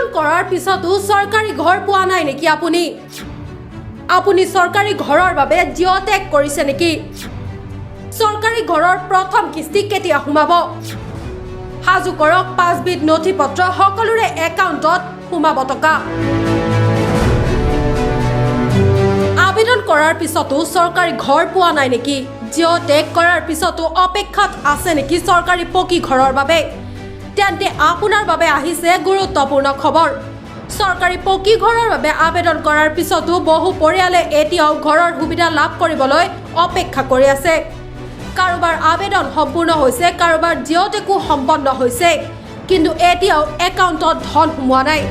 আবেদন কৰাৰ পিছতো চৰকাৰী ঘৰ পোৱা নাই নেকি আপুনি চৰকাৰী ঘৰৰ বাবে জিঅ' টেগ কৰিছে নেকি চৰকাৰী ঘৰৰ প্ৰথম কিস্তি কেতিয়া সোমাব হাজু কৰক 5 বিধ নথিপত্ৰ সকলোৰে একাউণ্টত সোমাব টকা আবেদন কৰাৰ পিছতো চৰকাৰী ঘৰ পোৱা নাই নেকি জিঅ' টেগ কৰাৰ পিছতো অপেক্ষাত আছে নেকি চৰকাৰী পকী ঘৰৰ বাবে তেন্তে আপোনাৰ বাবে আহিছে গুৰুত্বপূৰ্ণ খবৰ চৰকাৰী পকী ঘৰৰ বাবে আবেদন কৰাৰ পিছতো বহু পৰিয়ালে এতিয়াও ঘৰৰ সুবিধা লাভ কৰিবলৈ অপেক্ষা কৰি আছে কাৰোবাৰ আবেদন সম্পূৰ্ণ হৈছে কাৰোবাৰ জিঅ' টেগো সম্পন্ন হৈছে কিন্তু এতিয়াও একাউণ্টত ধন সোমোৱা নাই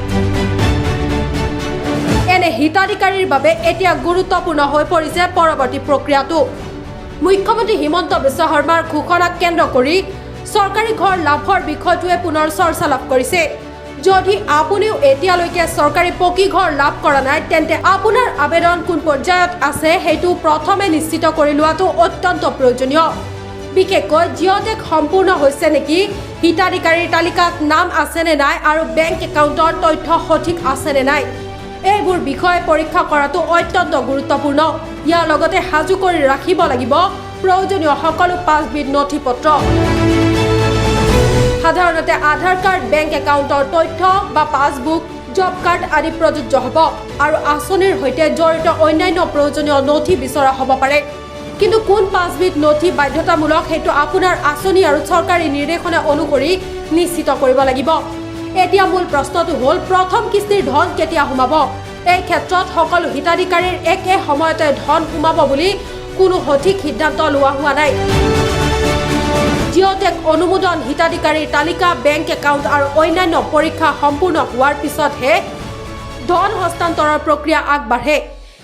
এনে হিতাধিকাৰীৰ বাবে এতিয়া গুৰুত্বপূৰ্ণ হৈ পৰিছে পৰৱৰ্তী প্ৰক্ৰিয়াটো মুখ্যমন্ত্ৰী হিমন্ত বিশ্ব শৰ্মাৰ ঘোষণাক কেন্দ্ৰ কৰি চৰকাৰী ঘৰ লাভৰ বিষয়টোৱে পুনৰ চৰ্চা লাভ কৰিছে যদি আপুনিও এতিয়ালৈকে চৰকাৰী পকী ঘৰ লাভ কৰা নাই তেন্তে আপোনাৰ আবেদন কোন পৰ্যায়ত আছে সেইটো প্ৰথমে নিশ্চিত কৰি লোৱাটো অত্যন্ত প্ৰয়োজনীয় বিশেষকৈ জিঅ' টেগ সম্পূৰ্ণ হৈছে নেকি হিতাধিকাৰীৰ তালিকাত নাম আছে নে নাই আৰু বেংক একাউণ্টৰ তথ্য সঠিক আছে নে নাই এইবোৰ বিষয়ে পৰীক্ষা কৰাটো অত্যন্ত গুৰুত্বপূৰ্ণ ইয়াৰ লগতে সাজু কৰি ৰাখিব লাগিব প্ৰয়োজনীয় সকলো 5 বিধ নথিপত্ৰ সাধাৰণতে আধাৰ কাৰ্ড বেংক একাউণ্টৰ তথ্য বা পাছবুক জব কাৰ্ড আদি প্ৰযোজ্য হ'ব আৰু আঁচনিৰ সৈতে জড়িত অন্যান্য প্ৰয়োজনীয় নথি বিচৰা হ'ব পাৰে কিন্তু কোন 5 বিধ নথি বাধ্যতামূলক সেইটো আপোনাৰ আঁচনি আৰু চৰকাৰী নিৰ্দেশনা অনুসৰি নিশ্চিত কৰিব লাগিব এতিয়া মূল প্ৰশ্নটো হ'ল প্ৰথম কিস্তিৰ ধন কেতিয়া সোমাব এই ক্ষেত্ৰত সকলো হিতাধিকাৰীৰ একে সময়তে ধন সোমাব বুলি কোনো সঠিক সিদ্ধান্ত লোৱা হোৱা নাই জিঅ' টেগ অনুমোদন হিতাধিকাৰীৰ তালিকা বেংক একাউণ্ট আৰু অন্যান্য পৰীক্ষা সম্পূৰ্ণ হোৱাৰ পিছতহে ধন হস্তান্তৰৰ প্ৰক্ৰিয়া আগবাঢ়ে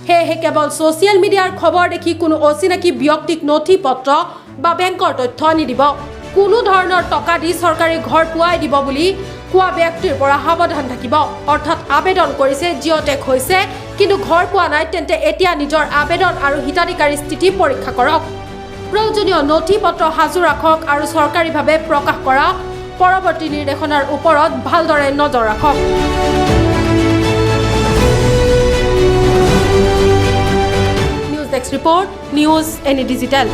সেয়েহে কেৱল ছ'চিয়েল মিডিয়াৰ খবৰ দেখি কোনো অচিনাকি ব্যক্তিক নথিপত্ৰ বা বেংকৰ তথ্য নিদিব কোনো ধৰণৰ টকা দি চৰকাৰী ঘৰ পুৱাই দিব বুলি কোৱা ব্যক্তিৰ পৰা সাৱধান থাকিব অৰ্থাৎ আবেদন কৰিছে জিঅ' টেগ হৈছে কিন্তু ঘৰ পোৱা নাই তেন্তে এতিয়া নিজৰ আবেদন আৰু হিতাধিকাৰীৰ স্থিতি পৰীক্ষা কৰক প্ৰয়োজনীয় নথিপত্ৰ সাজু ৰাখক আৰু চৰকাৰীভাৱে প্ৰকাশ কৰা পৰৱৰ্তী নিৰ্দেশনাৰ ওপৰত ভালদৰে নজৰ ৰাখক news desk report news any digital